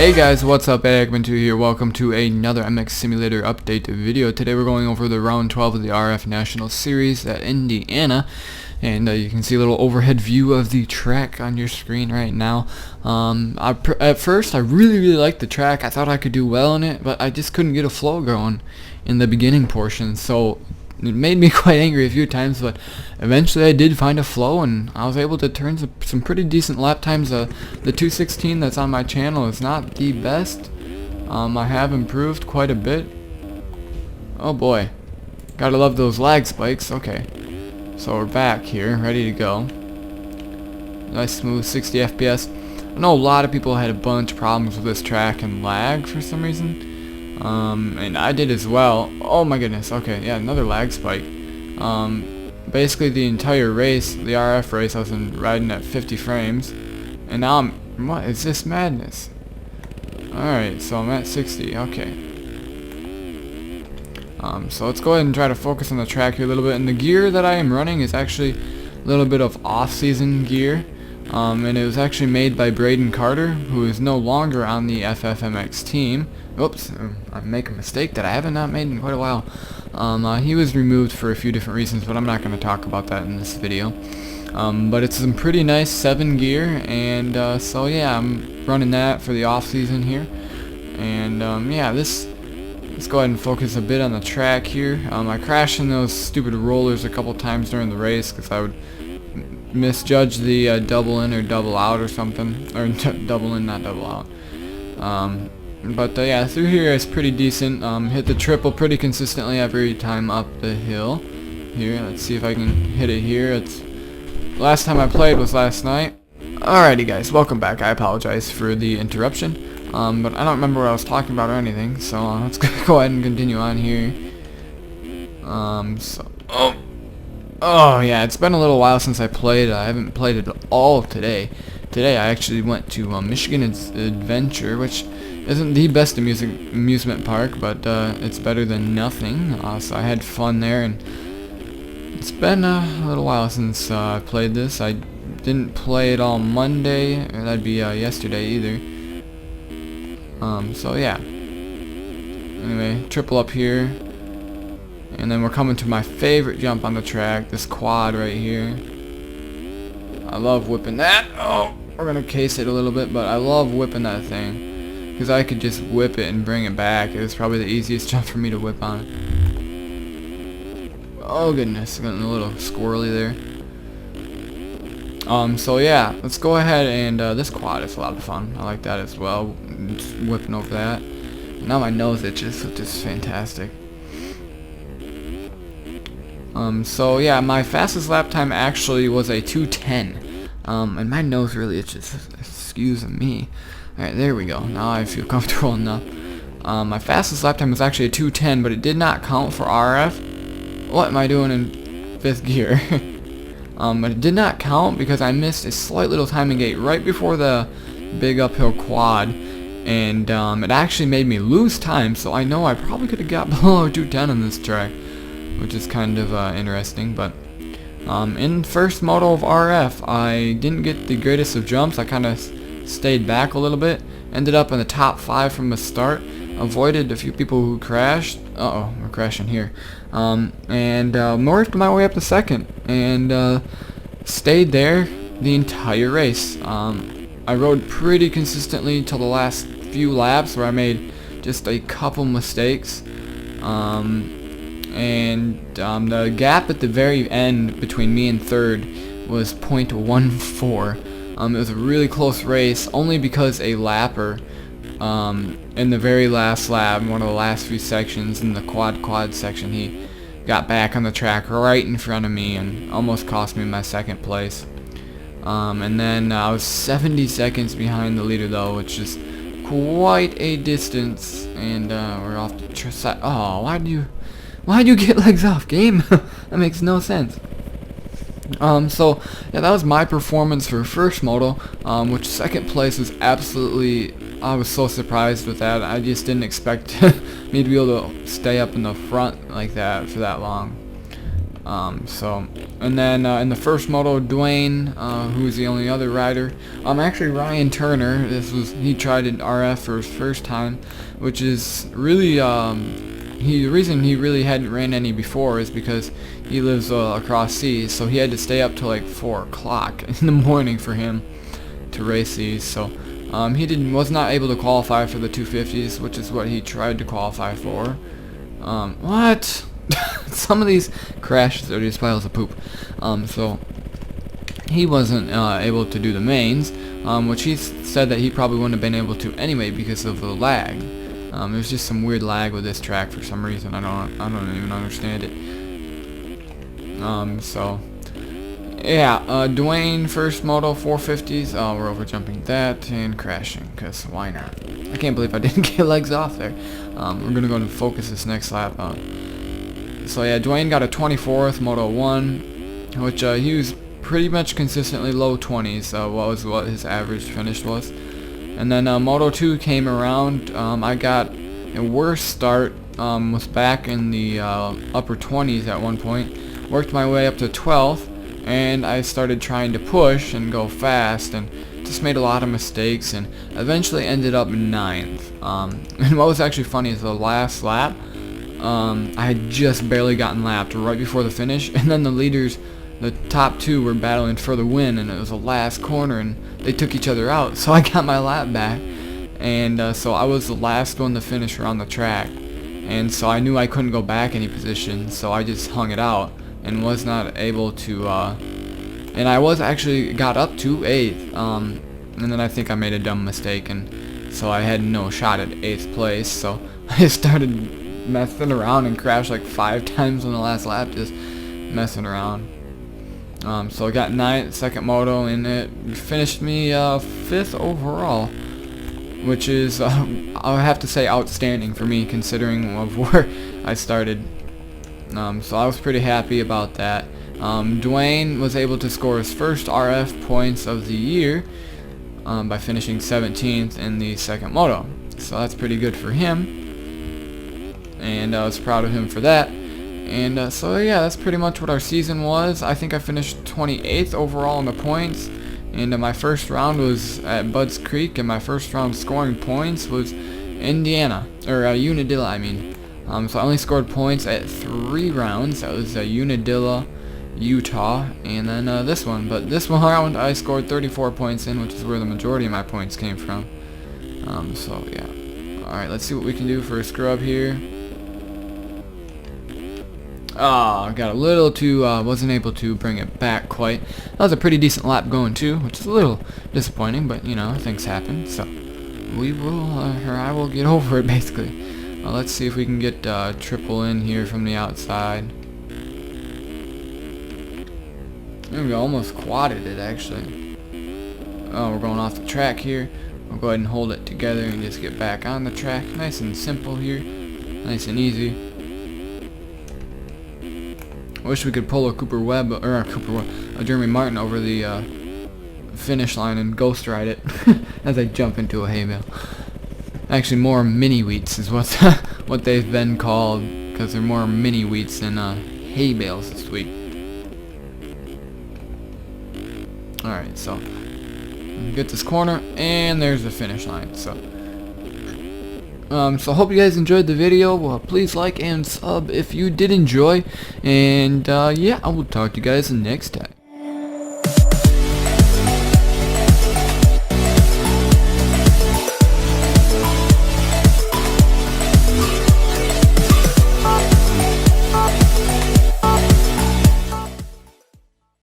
Hey guys, what's up? Eggman2 here. Welcome to another MX Simulator update video. Today we're going over the round 12 of the RF National Series at Indiana, and you can see a little overhead view of the track on your screen right now. At first I really liked the track. I thought I could do well in it, but I just couldn't get a flow going in the beginning portion, so it made me quite angry a few times, but eventually I did find a flow and I was able to turn some pretty decent lap times. The 216 that's on my channel is not the best. I have improved quite a bit. Oh boy, gotta love those lag spikes. Okay, so we're back here, ready to go. Nice smooth 60 FPS. I know a lot of people had a bunch of problems with this track and lag for some reason. And I did as well. Oh my goodness. Okay, yeah, another lag spike. Basically the entire race, the RF race, I was riding at 50 frames, and now what is this madness? Alright, so I'm at 60. Okay. So let's go ahead and try to focus on the track here a little bit. And the gear that I am running is actually a little bit of off-season gear. And it was actually made by Braden Carter, who is no longer on the FFMX team. Oops, I make a mistake that I haven't not made in quite a while. He was removed for a few different reasons, but I'm not going to talk about that in this video. But it's some pretty nice 7 gear, and so yeah, I'm running that for the off season here. And yeah, let's go ahead and focus a bit on the track here. I crashed in those stupid rollers a couple times during the race because I would misjudge the double in or double out or something, or double in, not double out. But yeah, through here it's pretty decent. Hit the triple pretty consistently every time up the hill. Here, let's see if I can hit it here. It's last time I played was last night. Alrighty guys, welcome back. I apologize for the interruption, but I don't remember what I was talking about or anything, so let's go ahead and continue on here. Oh yeah, it's been a little while since I played. I haven't played it all today. Today I actually went to Michigan Adventure, which isn't the best amusement park, but it's better than nothing. So I had fun there, and it's been a little while since I played this. I didn't play it all Monday, or that'd be yesterday either. So yeah. Anyway, triple up here. And then we're coming to my favorite jump on the track, this quad right here. I love whipping that. Oh, we're going to case it a little bit, but I love whipping that thing. Because I could just whip it and bring it back. It was probably the easiest jump for me to whip on. Oh goodness, getting a little squirrely there. So yeah, let's go ahead and this quad is a lot of fun. I like that as well. Just whipping over that. Now my nose itches, which is fantastic. So yeah, my fastest lap time actually was a 2:10. And my nose really itches. Excuse me. Alright, there we go. Now I feel comfortable enough. My fastest lap time was actually a 2:10, but it did not count for RF. What am I doing in 5th gear? But it did not count because I missed a slight little timing gate right before the big uphill quad. And it actually made me lose time, so I know I probably could have got below 2:10 on this track, which is kind of interesting. But in first moto of RF, I didn't get the greatest of jumps. I kind of stayed back a little bit, ended up in the top 5 from the start, avoided a few people who crashed. We're crashing here. And worked my way up to 2nd, and stayed there the entire race. I rode pretty consistently till the last few laps where I made just a couple mistakes. And the gap at the very end between me and 3rd was 0.14. It was a really close race, only because a lapper in the very last lap, one of the last few sections in the quad section, he got back on the track right in front of me and almost cost me my 2nd place. And then I was 70 seconds behind the leader though, which is quite a distance, and we're off the side. Oh, why'd you get legs off, game? That makes no sense. So yeah, that was my performance for first moto, which 2nd place was absolutely, I was so surprised with that. I just didn't expect me to be able to stay up in the front like that for that long. And then in the first moto, Dwayne, who's the only other rider, actually Ryan Turner. He tried an RF for his first time, which is really the reason he really hadn't ran any before is because he lives across seas, so he had to stay up till like 4 o'clock in the morning for him to race these. So he was not able to qualify for the 250s, which is what he tried to qualify for. What? Some of these crashes are just piles of poop. So he wasn't able to do the mains, which he said that he probably wouldn't have been able to anyway because of the lag. There's just some weird lag with this track for some reason. I don't even understand it. So yeah, Dwayne first moto 450s. We're over jumping that and crashing, cause why not? I can't believe I didn't get legs off there. We're gonna go and focus this next lap. So yeah, Dwayne got a 24th Moto 1, which he was pretty much consistently low 20s. What his average finish was. And then Moto 2 came around. I got a worse start. Was back in the upper 20s at one point. Worked my way up to 12th, and I started trying to push and go fast, and just made a lot of mistakes, and eventually ended up 9th. And what was actually funny is the last lap, I had just barely gotten lapped right before the finish, and then the leaders, the top two, were battling for the win, and it was the last corner, and they took each other out. So I got my lap back, and so I was the last one to finish around the track, and so I knew I couldn't go back any position, so I just hung it out and was not able to. And I was actually got up to 8th, and then I think I made a dumb mistake, and so I had no shot at 8th place. So I started messing around and crashed like 5 times on the last lap, just messing around. So I got 9th, second moto, and it finished me 5th overall, which is I have to say outstanding for me considering of where I started. So I was pretty happy about that. Dwayne was able to score his first RF points of the year by finishing 17th in the second moto. So that's pretty good for him, and I was proud of him for that. And so yeah, that's pretty much what our season was. I think I finished 28th overall in the points, and my first round was at Budds Creek, and my first round scoring points was Indiana, or Unadilla, I mean. So I only scored points at 3 rounds. That was Unadilla, Utah, and then this one. But this one round I scored 34 points in, which is where the majority of my points came from. So yeah. Alright, let's see what we can do for a scrub here. I got a little too, wasn't able to bring it back quite. That was a pretty decent lap going too, which is a little disappointing, but you know, things happen. So we will, or I will get over it basically. Let's see if we can get triple in here from the outside. There we go, almost quadded it actually. Oh, we're going off the track here. We'll go ahead and hold it together and just get back on the track. Nice and simple here, nice and easy. I wish we could pull a Jeremy Martin over the finish line and ghost ride it as I jump into a hay bale. Actually, more mini wheats is what what they've been called, because they're more mini wheats than hay bales this week. All right, so get this corner, and there's the finish line. So I hope you guys enjoyed the video. Please like and sub if you did enjoy, and yeah, I will talk to you guys next time.